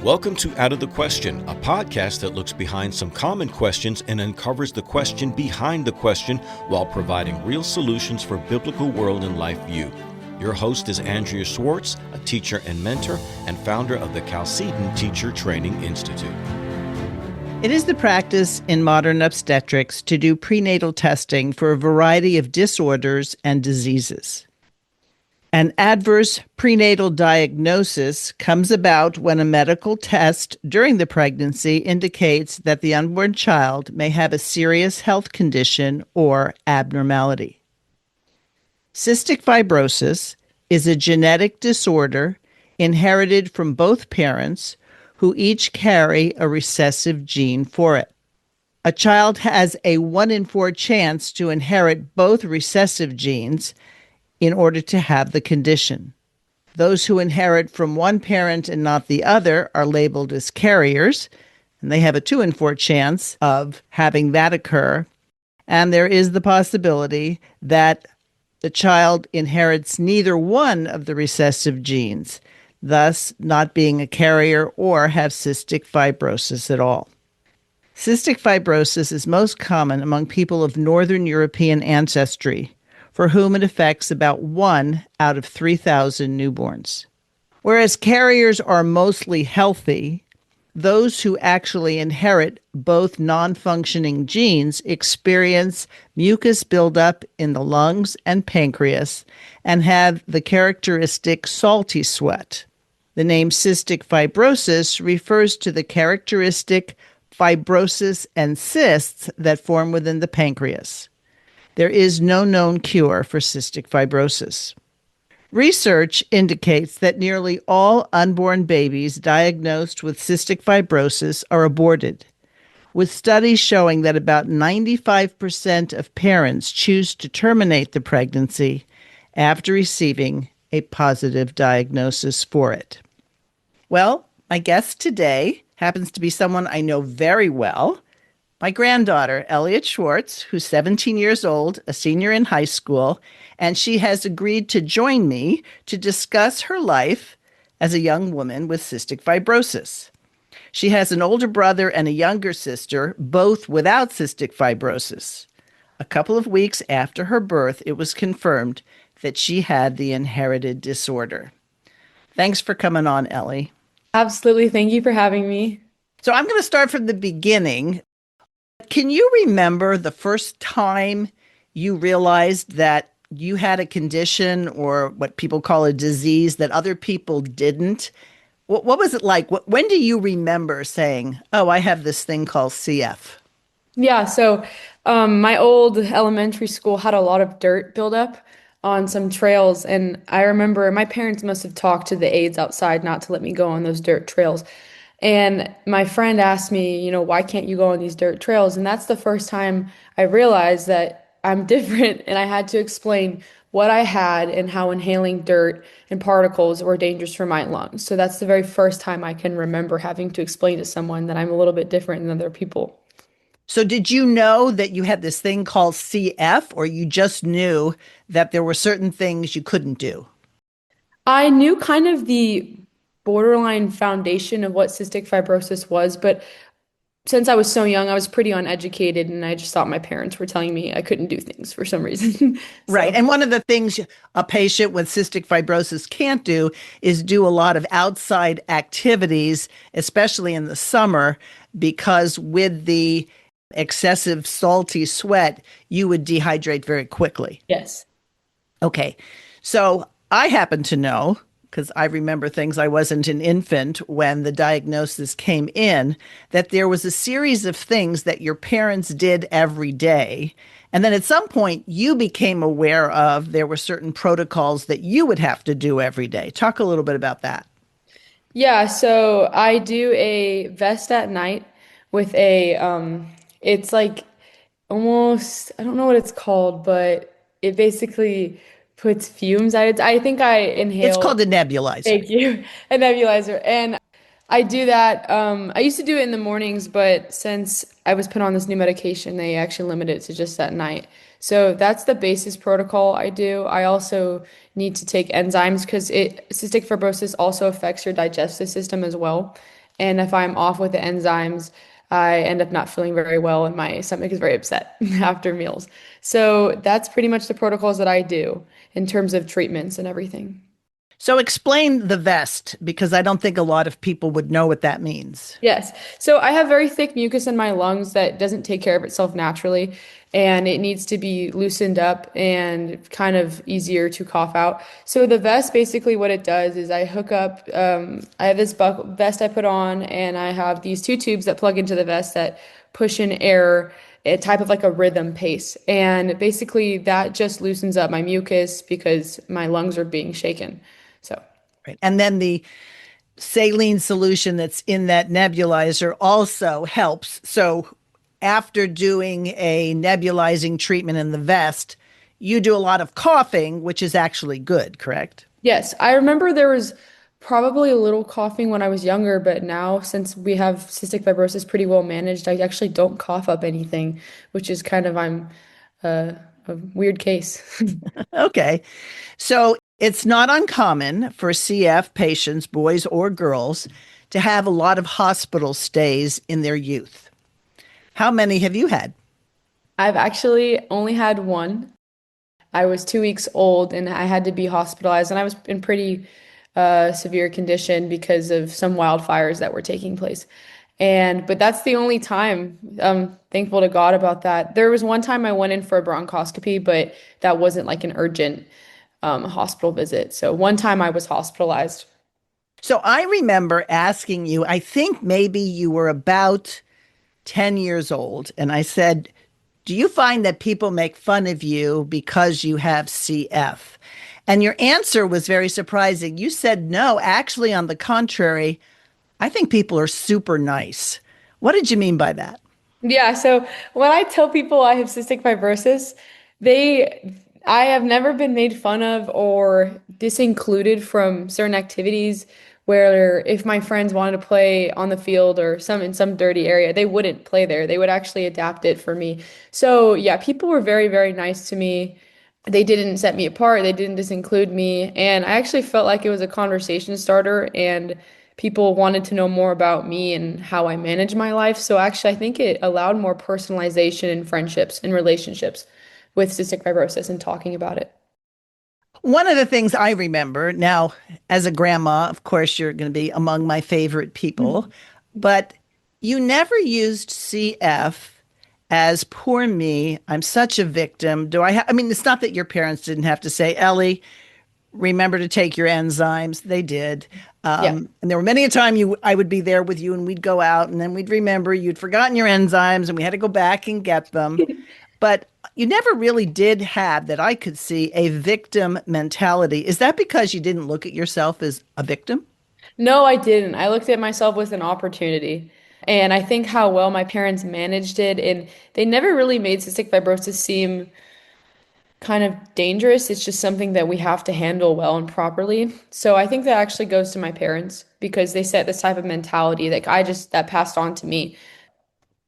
Welcome to Out of the Question, a podcast that looks behind some common questions and uncovers the question behind the question while providing real solutions for biblical world and life view. Your host is Andrea Schwartz, a teacher and mentor and founder of the Chalcedon Teacher Training Institute. It is the practice in modern obstetrics to do prenatal testing for a variety of disorders and diseases. An adverse prenatal diagnosis comes about when a medical test during the pregnancy indicates that the unborn child may have a serious health condition or abnormality. Cystic fibrosis is a genetic disorder inherited from both parents who each carry a recessive gene for it. A child has a 1 in 4 chance to inherit both recessive genes in order to have the condition. Those who inherit from one parent and not the other are labeled as carriers, and they have a 2 in 4 chance of having that occur. And there is the possibility that the child inherits neither one of the recessive genes, thus not being a carrier or have cystic fibrosis at all. Cystic fibrosis is most common among people of Northern European ancestry, for whom it affects about 1 out of 3,000 newborns. Whereas carriers are mostly healthy, those who actually inherit both non-functioning genes experience mucus buildup in the lungs and pancreas and have the characteristic salty sweat. The name cystic fibrosis refers to the characteristic fibrosis and cysts that form within the pancreas. There is no known cure for cystic fibrosis. Research indicates that nearly all unborn babies diagnosed with cystic fibrosis are aborted, with studies showing that about 95% of parents choose to terminate the pregnancy after receiving a positive diagnosis for it. Well, my guest today happens to be someone I know very well, my granddaughter, Elliot Schwartz, who's 17 years old, a senior in high school, and she has agreed to join me to discuss her life as a young woman with cystic fibrosis. She has an older brother and a younger sister, both without cystic fibrosis. A couple of weeks after her birth, it was confirmed that she had the inherited disorder. Thanks for coming on, Ellie. Absolutely. Thank you for having me. So I'm going to start from the beginning. Can you remember the first time you realized that you had a condition or what people call a disease that other people didn't? What was it like? When do you remember saying, oh, I have this thing called CF? Yeah, so my old elementary school had a lot of dirt buildup on some trails. And I remember my parents must have talked to the aides outside not to let me go on those dirt trails. And my friend asked me, why can't you go on these dirt trails? And that's the first time I realized that I'm different. And I had to explain what I had and how inhaling dirt and particles were dangerous for my lungs. So that's the very first time I can remember having to explain to someone that I'm a little bit different than other people. So did you know that you had this thing called CF, or you just knew that there were certain things you couldn't do? I knew kind of the borderline foundation of what cystic fibrosis was, but since I was so young, I was pretty uneducated, and I just thought my parents were telling me I couldn't do things for some reason. Right. And one of the things a patient with cystic fibrosis can't do is do a lot of outside activities, especially in the summer, because with the excessive salty sweat, you would dehydrate very quickly. Yes. Okay. So I happen to know, because I remember things, I wasn't an infant when the diagnosis came in, that there was a series of things that your parents did every day. And then at some point you became aware of there were certain protocols that you would have to do every day. Talk a little bit about that. Yeah, so I do a vest at night with it's like almost, I don't know what it's called, but it basically puts fumes. I think I inhale. It's called a nebulizer. Thank you. A nebulizer. And I do that. I used to do it in the mornings, but since I was put on this new medication, they actually limited it to just at night. So that's the basis protocol I do. I also need to take enzymes because cystic fibrosis also affects your digestive system as well. And if I'm off with the enzymes, I end up not feeling very well and my stomach is very upset after meals. So that's pretty much the protocols that I do in terms of treatments and everything. So explain the vest because I don't think a lot of people would know what that means. Yes. So I have very thick mucus in my lungs that doesn't take care of itself naturally, and it needs to be loosened up and kind of easier to cough out. So the vest, basically what it does is I hook up, I have this vest I put on, and I have these two tubes that plug into the vest that push in air, a type of like a rhythm pace. And basically that just loosens up my mucus because my lungs are being shaken. So. Right. And then the saline solution that's in that nebulizer also helps. So after doing a nebulizing treatment in the vest, you do a lot of coughing, which is actually good, correct? Yes, I remember there was probably a little coughing when I was younger, but now since we have cystic fibrosis pretty well managed, I actually don't cough up anything, which is kind of I'm a weird case. Okay. So it's not uncommon for CF patients, boys or girls, to have a lot of hospital stays in their youth. How many have you had? I've actually only had one. I was 2 weeks old and I had to be hospitalized, and I was in pretty severe condition because of some wildfires that were taking place. But that's the only time. I'm thankful to God about that. There was one time I went in for a bronchoscopy, but that wasn't like an urgent hospital visit. So one time I was hospitalized. So I remember asking you, I think maybe you were about 10 years old, and I said, do you find that people make fun of you because you have CF? And your answer was very surprising. You said, no, actually, on the contrary, I think people are super nice. What did you mean by that? Yeah, so when I tell people I have cystic fibrosis, I have never been made fun of or disincluded from certain activities where if my friends wanted to play on the field or in some dirty area, they wouldn't play there. They would actually adapt it for me. So yeah, people were very, very nice to me. They didn't set me apart. They didn't disinclude me. And I actually felt like it was a conversation starter and people wanted to know more about me and how I manage my life. So actually, I think it allowed more personalization in friendships and relationships with cystic fibrosis and talking about it. One of the things I remember now, as a grandma, of course, you're going to be among my favorite people, but you never used CF as poor me. I'm such a victim. I mean, it's not that your parents didn't have to say, Ellie, remember to take your enzymes. They did. Yeah. And there were many a time I would be there with you and we'd go out and then we'd remember you'd forgotten your enzymes and we had to go back and get them. But you never really did have that I could see a victim mentality. Is that because you didn't look at yourself as a victim? No, I didn't. I looked at myself with an opportunity. And I think how well my parents managed it, and they never really made cystic fibrosis seem kind of dangerous. It's just something that we have to handle well and properly. So I think that actually goes to my parents because they set this type of mentality that passed on to me.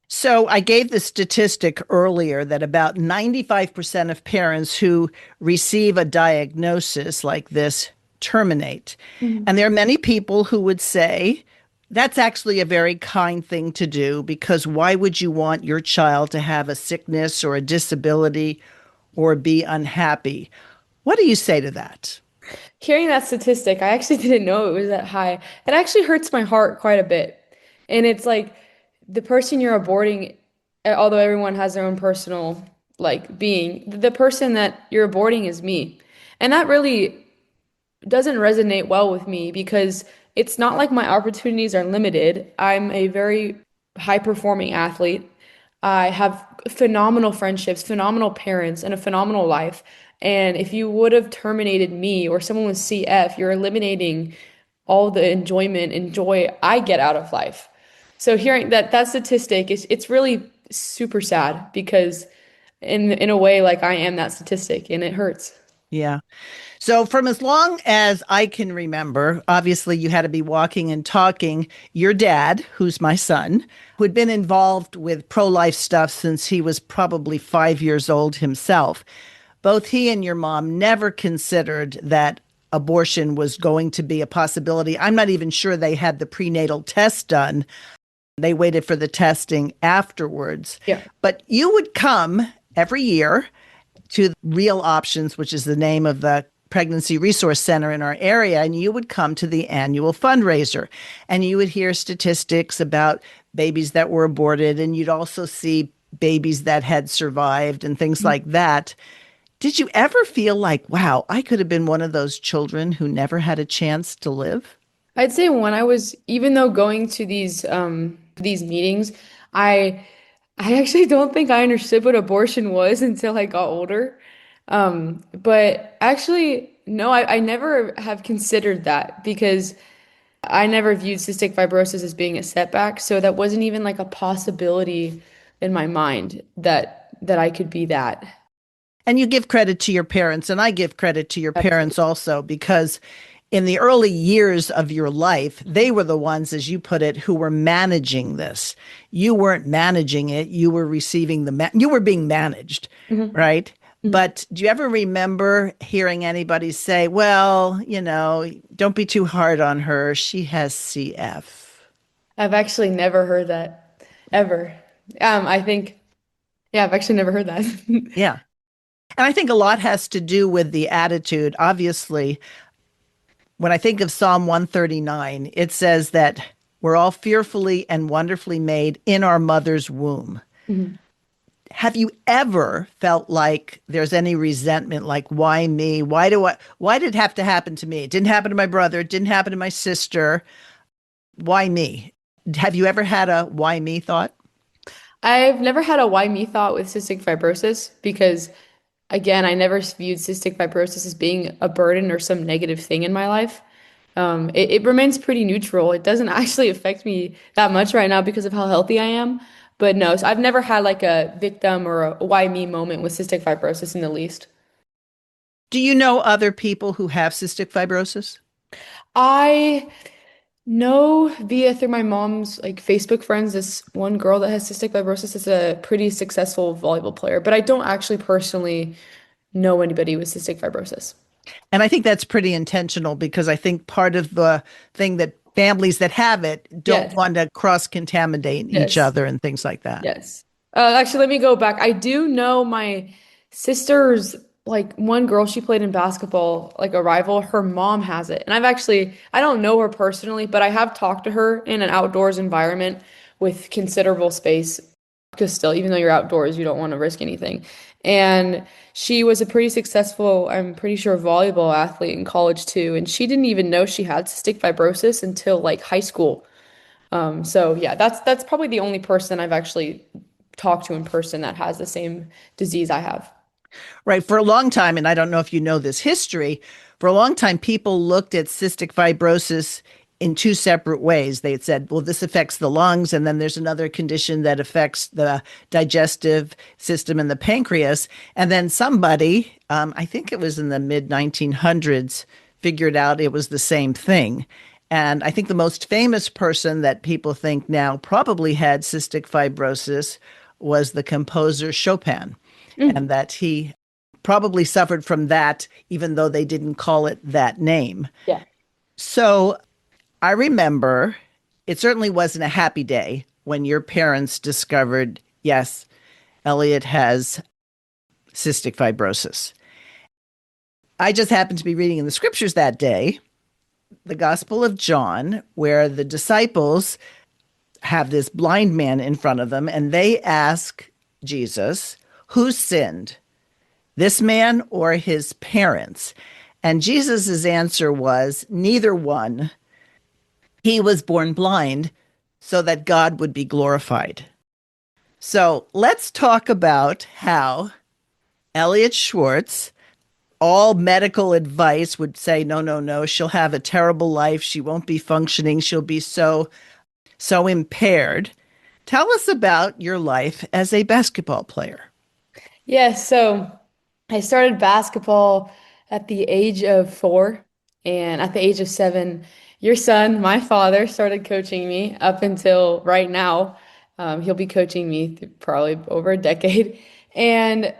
So I gave the statistic earlier that about 95% of parents who receive a diagnosis like this terminate. Mhm. And there are many people who would say that's actually a very kind thing to do because why would you want your child to have a sickness or a disability or be unhappy? What do you say to that? Hearing that statistic, I actually didn't know it was that high. It actually hurts my heart quite a bit. And it's like the person you're aborting, although everyone has their own personal like being, the person that you're aborting is me. And that really doesn't resonate well with me because it's not like my opportunities are limited. I'm a very high performing athlete. I have phenomenal friendships, phenomenal parents, and a phenomenal life. And if you would have terminated me or someone with CF, you're eliminating all the enjoyment and joy I get out of life. So hearing that statistic is it's really super sad because in a way like I am that statistic and it hurts. Yeah. So, from as long as I can remember, obviously you had to be walking and talking. Your dad, who's my son, who had been involved with pro life stuff since he was probably 5 years old himself, both he and your mom never considered that abortion was going to be a possibility. I'm not even sure they had the prenatal test done. They waited for the testing afterwards. Yeah. But you would come every year to Real Options, which is the name of the pregnancy resource center in our area, and you would come to the annual fundraiser and you would hear statistics about babies that were aborted, and you'd also see babies that had survived and things like that. Did you ever feel like, wow, I could have been one of those children who never had a chance to live? I'd say when I was, even though going to these meetings, I I actually don't think I understood what abortion was until I got older. But actually, no, I never have considered that because I never viewed cystic fibrosis as being a setback. So that wasn't even like a possibility in my mind that I could be that. And you give credit to your parents, and I give credit to your parents also, because in the early years of your life, they were the ones, as you put it, who were managing this. You weren't managing it, you were receiving you were being managed, Mhm. right? Mhm. But do you ever remember hearing anybody say, well, don't be too hard on her. She has CF. I've actually never heard that ever. I think, yeah, I've actually never heard that. Yeah. And I think a lot has to do with the attitude. Obviously, when I think of Psalm 139, it says that we're all fearfully and wonderfully made in our mother's womb. Mhm. Have you ever felt like there's any resentment, like, why me? Why did it have to happen to me? It didn't happen to my brother. It didn't happen to my sister. Why me? Have you ever had a why me thought? I've never had a why me thought with cystic fibrosis because, again, I never viewed cystic fibrosis as being a burden or some negative thing in my life. It remains pretty neutral. It doesn't actually affect me that much right now because of how healthy I am. But no, so I've never had like a victim or a why me moment with cystic fibrosis in the least. Do you know other people who have cystic fibrosis? I know through my mom's like Facebook friends, this one girl that has cystic fibrosis is a pretty successful volleyball player, but I don't actually personally know anybody with cystic fibrosis. And I think that's pretty intentional, because I think part of the thing that families that have it don't Yes, want to cross contaminate each yes. other and things like that. Yes. Actually, let me go back. I do know my sister's, like one girl she played in basketball, like a rival, her mom has it. And I don't know her personally, but I have talked to her in an outdoors environment with considerable space. Because still, even though you're outdoors, you don't want to risk anything. And she was a pretty successful, I'm pretty sure, volleyball athlete in college too. And she didn't even know she had cystic fibrosis until like high school. So yeah, that's probably the only person I've actually talked to in person that has the same disease I have. Right. For a long time, and I don't know if you know this history, for a long time, people looked at cystic fibrosis in two separate ways. They had said, well, this affects the lungs, and then there's another condition that affects the digestive system and the pancreas. And then somebody, I think it was in the mid 1900s, figured out it was the same thing. And I think the most famous person that people think now probably had cystic fibrosis was the composer Chopin, Mm, and that he probably suffered from that, even though they didn't call it that name. yeah. So I remember it certainly wasn't a happy day when your parents discovered, yes, Elliot has cystic fibrosis. I just happened to be reading in the scriptures that day, the Gospel of John, where the disciples have this blind man in front of them, and they ask Jesus, who sinned, this man or his parents? And Jesus's answer was, neither one. He was born blind so that God would be glorified. So let's talk about how Elliot Schwartz, all medical advice would say, no, no, no, she'll have a terrible life. She won't be functioning. She'll be so impaired. Tell us about your life as a basketball player. Yeah, so I started basketball at the age of 4, and at the age of 7, your son, my father, started coaching me up until right now. He'll be coaching me through probably over a decade. And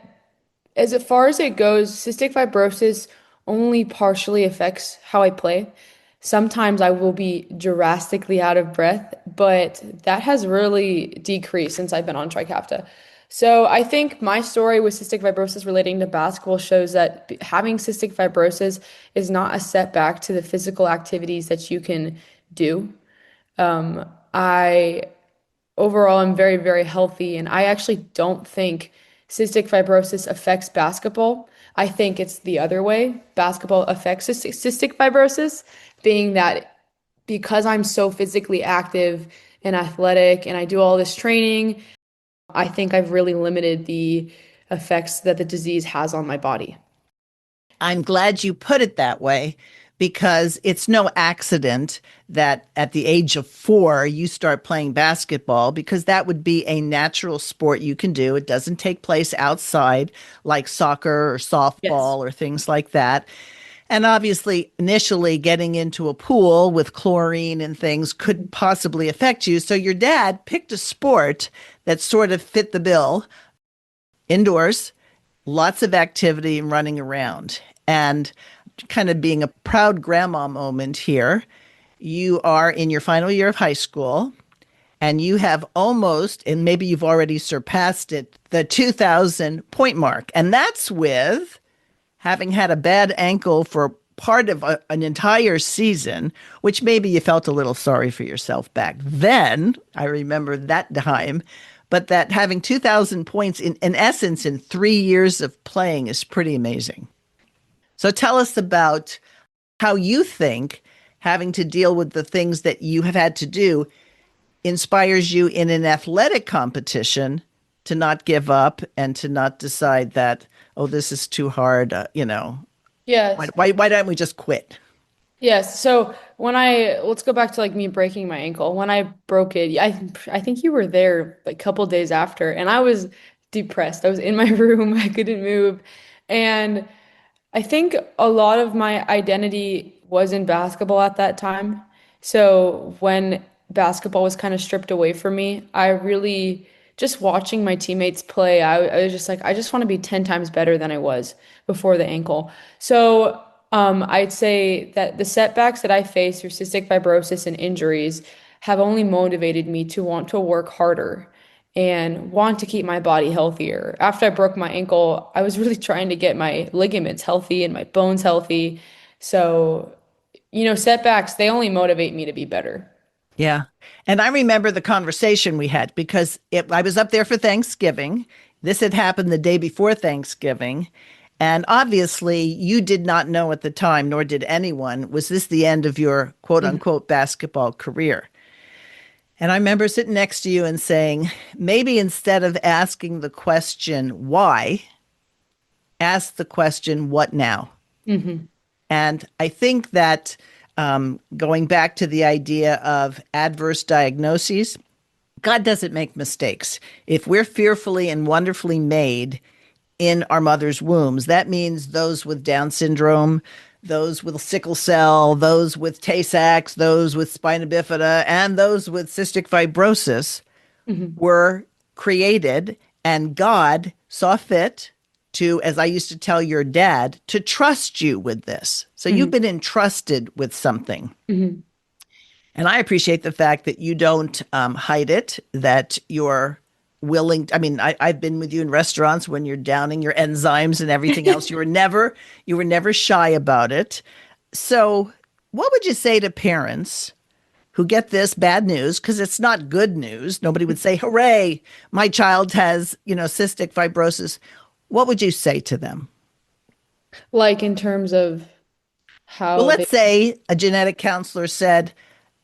as far as it goes, cystic fibrosis only partially affects how I play. Sometimes I will be drastically out of breath, but that has really decreased since I've been on Trikafta. So I think my story with cystic fibrosis relating to basketball shows that having cystic fibrosis is not a setback to the physical activities that you can do. I overall am very, very healthy, and I actually don't think cystic fibrosis affects basketball. I think it's the other way. Basketball affects cystic fibrosis, being that because I'm so physically active and athletic and I do all this training, I think I've really limited the effects that the disease has on my body. I'm glad you put it that way because it's no accident that at the age of 4, you start playing basketball because that would be a natural sport you can do. It doesn't take place outside like soccer or Yes. softball or things like that. And obviously, initially getting into a pool with chlorine and things could possibly affect you. So your dad picked a sport that sort of fit the bill indoors, lots of activity and running around. And kind of being a proud grandma moment here, you are in your final year of high school and you have almost, and maybe you've already surpassed it, the 2,000 point mark. And that's with having had a bad ankle for part of an entire season, which maybe you felt a little sorry for yourself back then. I remember that time. But that having 2,000 points in essence in 3 years of playing is pretty amazing. So tell us about how you think having to deal with the things that you have had to do inspires you in an athletic competition to not give up and to not decide that, oh, this is too hard, why, Yes. why, why don't we just quit? Yes. So let's go back to like me breaking my ankle. When I broke it, I think you were there like a couple days after, and I was depressed. I was in my room. I couldn't move. And I think a lot of my identity was in basketball at that time. So when basketball was kind of stripped away from me, I really just watching my teammates play, I was just like, I just want to be 10 times better than I was before the ankle. So I'd say that the setbacks that I face through cystic fibrosis and injuries have only motivated me to want to work harder and want to keep my body healthier. After I broke my ankle, I was really trying to get my ligaments healthy and my bones healthy. So, setbacks, they only motivate me to be better. Yeah. And I remember the conversation we had because I was up there for Thanksgiving. This had happened the day before Thanksgiving. And obviously, you did not know at the time, nor did anyone, was this the end of your quote Mhm. unquote basketball career? And I remember sitting next to you and saying, maybe instead of asking the question, why, ask the question, what now? Mhm. And I think that going back to the idea of adverse diagnoses, God doesn't make mistakes. If we're fearfully and wonderfully made in our mother's wombs, that means those with Down syndrome, those with sickle cell, those with Tay Sachs, those with spina bifida, and those with cystic fibrosis Mhm. were created, and God saw fit to, as I used to tell your dad, to trust you with this. So you've Mhm. been entrusted with something. Mhm. And I appreciate the fact that you don't hide it, that you're willing. I mean, I've been with you in restaurants when you're downing your enzymes and everything else. You were never shy about it. So what would you say to parents who get this bad news? Because it's not good news. Nobody would say, hooray, my child has, cystic fibrosis. What would you say to them? Like in terms of Well, how they, let's say a genetic counselor said,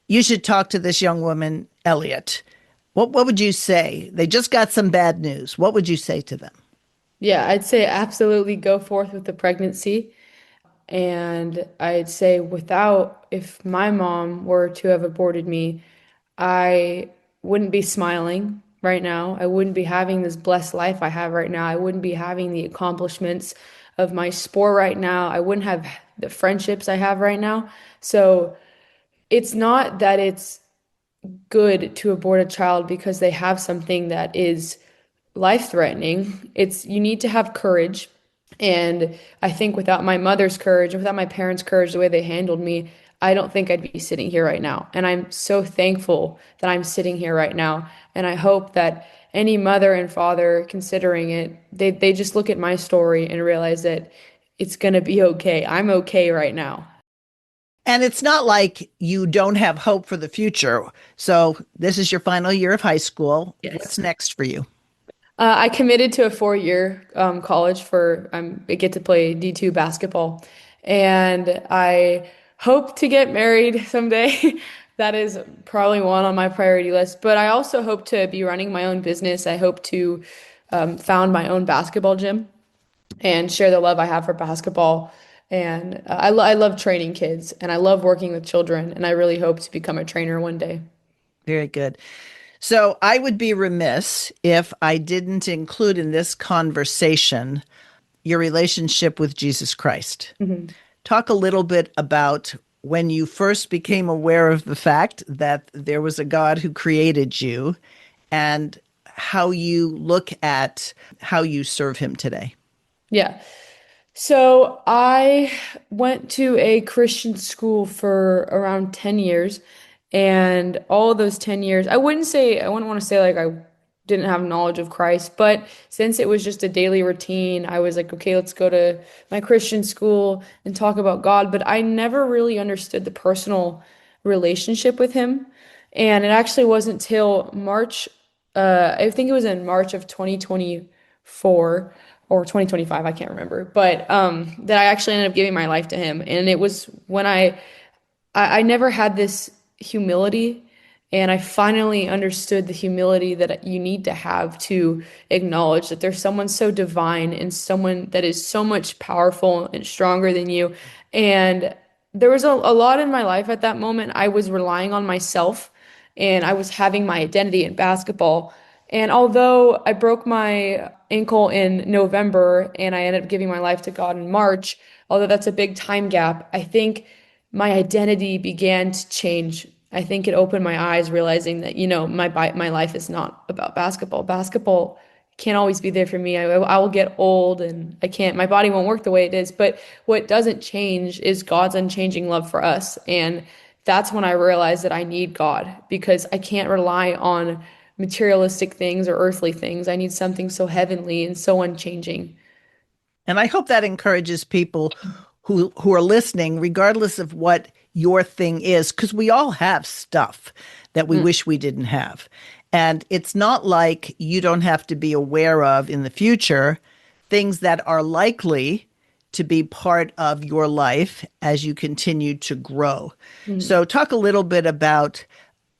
you should talk to this young woman, Elliot. What would you say? They just got some bad news. What would you say to them? yeah, I'd say absolutely go forth with the pregnancy. And I'd say if my mom were to have aborted me, I wouldn't be smiling right now. I wouldn't be having this blessed life I have right now. I wouldn't be having the accomplishments of my sport right now. I wouldn't have the friendships I have right now. So it's not that it's good to abort a child because they have something that is life-threatening. You need to have courage And I think without my mother's courage, without my parents' courage, the way they handled me, I don't think I'd be sitting here right now. And I'm so thankful that I'm sitting here right now. And I hope that any mother and father considering it, they just look at my story and realize that it's going to be okay. I'm okay right now. And it's not like you don't have hope for the future. So this is your final year of high school. What's Yes. next for you? I committed to a 4-year college for I get to play D2 basketball, and I hope to get married someday. That is probably one on my priority list. But I also hope to be running my own business. I hope to found my own basketball gym and share the love I have for basketball. And I love training kids, and I love working with children, and I really hope to become a trainer one day. Very good. So I would be remiss if I didn't include in this conversation your relationship with Jesus Christ. Mhm. Talk a little bit about when you first became aware of the fact that there was a God who created you and how you look at how you serve him today. Yeah. So I went to a Christian school for around 10 years. And all of those 10 years, I wouldn't want to say like I didn't have knowledge of Christ, but since it was just a daily routine, I was like, okay, let's go to my Christian school and talk about God. But I never really understood the personal relationship with him. And it actually wasn't till March, I think it was in March of 2024 or 2025, I can't remember, but that I actually ended up giving my life to him. And it was when I never had this humility, and I finally understood the humility that you need to have to acknowledge that there's someone so divine and someone that is so much powerful and stronger than you. And there was a lot in my life at that moment. I was relying on myself, and I was having my identity in basketball. And although I broke my ankle in November and I ended up giving my life to God in March, although that's a big time gap, I think my identity began to change. I think it opened my eyes, realizing that, my life is not about basketball. Basketball can't always be there for me. I will get old and my body won't work the way it is. But what doesn't change is God's unchanging love for us. And that's when I realized that I need God because I can't rely on materialistic things or earthly things. I need something so heavenly and so unchanging. And I hope that encourages people who are listening, regardless of what your thing is, because we all have stuff that we Mm. wish we didn't have. And it's not like you don't have to be aware of in the future things that are likely to be part of your life as you continue to grow. Mm. So, talk a little bit about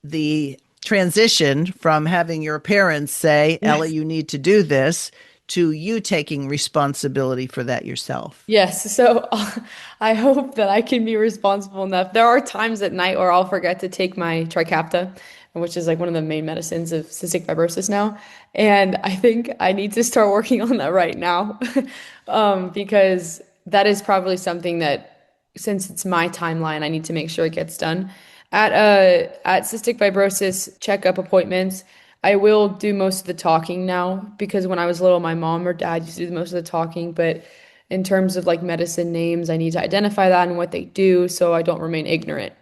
the transition from having your parents say, Ella, Yes. you need to do this, to you taking responsibility for that yourself. Yes, so I hope that I can be responsible enough. There are times at night where I'll forget to take my Trikafta, which is like one of the main medicines of cystic fibrosis now. And I think I need to start working on that right now, because that is probably something that, since it's my timeline, I need to make sure it gets done. At cystic fibrosis checkup appointments, I will do most of the talking now because when I was little, my mom or dad used to do most of the talking. But in terms of like medicine names, I need to identify that and what they do so I don't remain ignorant.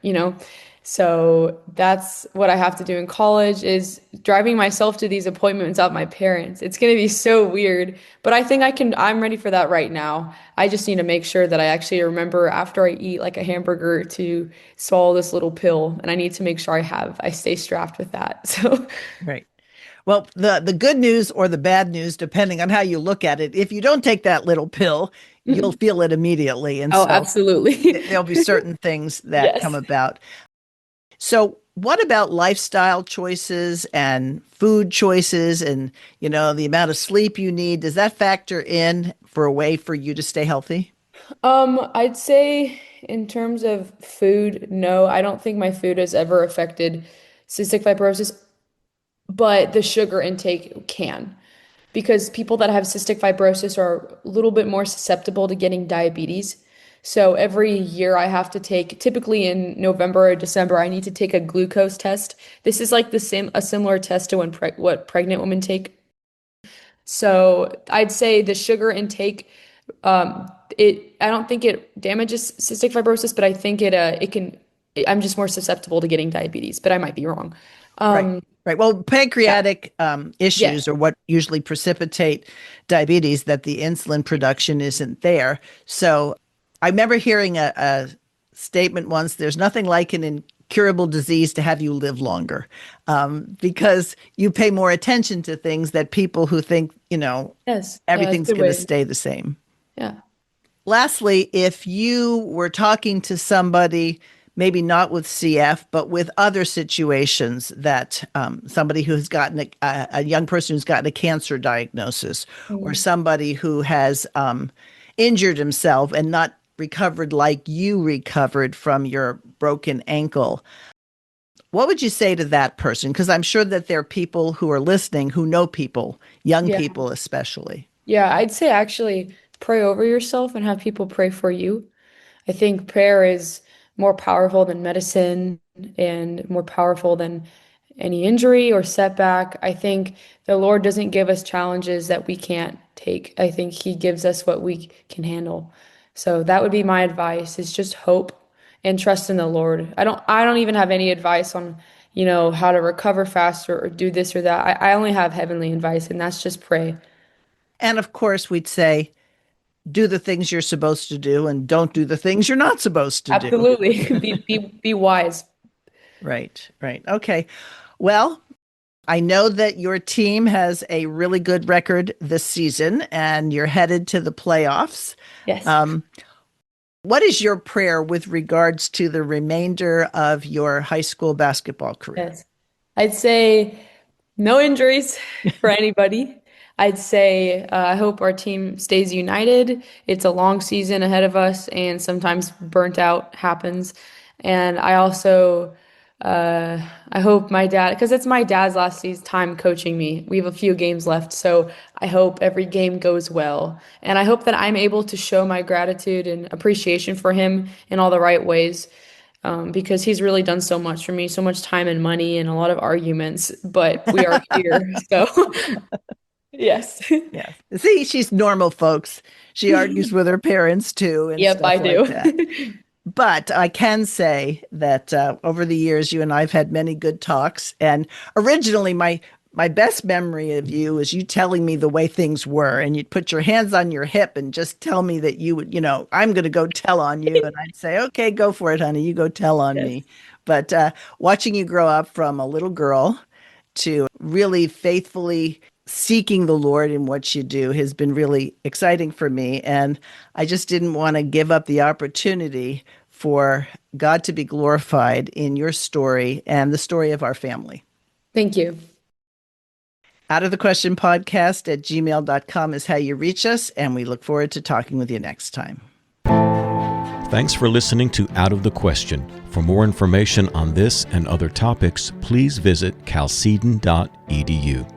So that's what I have to do in college is driving myself to these appointments without my parents. It's going to be so weird, but I think I'm ready for that right now. I just need to make sure that I actually remember after I eat like a hamburger to swallow this little pill, and I need to make sure I stay strapped with that. So, Right. Well, the good news or the bad news, depending on how you look at it, if you don't take that little pill, you'll feel it immediately. And oh, so absolutely. there'll be certain things that come Yes. about. So, what about lifestyle choices and food choices and, the amount of sleep you need? Does that factor in for a way for you to stay healthy? I'd say in terms of food, no, I don't think my food has ever affected cystic fibrosis, but the sugar intake can. Because people that have cystic fibrosis are a little bit more susceptible to getting diabetes. So every year I have to take, typically in November or December, I need to take a glucose test. This is like a similar test to what pregnant women take. So I'd say the sugar intake I don't think it damages cystic fibrosis, but I think it can. I'm just more susceptible to getting diabetes, but I might be wrong. Right. Right. Well, Yeah, pancreatic yeah, issues are what usually precipitate diabetes, that the insulin production isn't there. So I remember hearing a statement once, there's nothing like an incurable disease to have you live longer, because you pay more attention to things that people who think, yes, yeah, that's a everything's good going to way. stay the same. Yeah, Lastly, if you were talking to somebody, maybe not with CF, but with other situations that somebody who's gotten a young person who's gotten a cancer diagnosis, or Mm. somebody who has injured himself and not recovered like you recovered from your broken ankle, what would you say to that person? Because I'm sure that there are people who are listening who know people, young yeah, people especially. yeah. I'd say actually pray over yourself and have people pray for you. I think prayer is more powerful than medicine and more powerful than any injury or setback. I think the Lord doesn't give us challenges that we can't take. I think He gives us what we can handle. So that would be my advice is just hope and trust in the Lord. I don't even have any advice on, how to recover faster or do this or that. I only have heavenly advice, and that's just pray. And of course, we'd say, do the things you're supposed to do and don't do the things you're not supposed to do. Absolutely. Be wise. Right, right. Okay. Well, I know that your team has a really good record this season and you're headed to the playoffs. Yes. Um, what is your prayer with regards to the remainder of your high school basketball career? Yes. I'd say no injuries for anybody. I'd say I hope our team stays united. It's a long season ahead of us, and sometimes burnt out happens. And I also, I hope my dad, because it's my dad's last season time coaching me. We have a few games left, so I hope every game goes well. And I hope that I'm able to show my gratitude and appreciation for him in all the right ways, because he's really done so much for me, so much time and money and a lot of arguments, but we are here. So, yes. Yes. See, she's normal, folks. She argues with her parents too and Yep, I stuff like that. do. But I can say that over the years, you and I have had many good talks. And originally, my best memory of you is you telling me the way things were, and you'd put your hands on your hip and just tell me that you would, I'm going to go tell on you, and I'd say, okay, go for it, honey, you go tell on Yes. me. But watching you grow up from a little girl to really faithfully seeking the Lord in what you do has been really exciting for me. And I just didn't want to give up the opportunity for God to be glorified in your story and the story of our family. Thank you. Out of the Question podcast at gmail.com is how you reach us. And we look forward to talking with you next time. Thanks for listening to Out of the Question. For more information on this and other topics, please visit chalcedon.edu.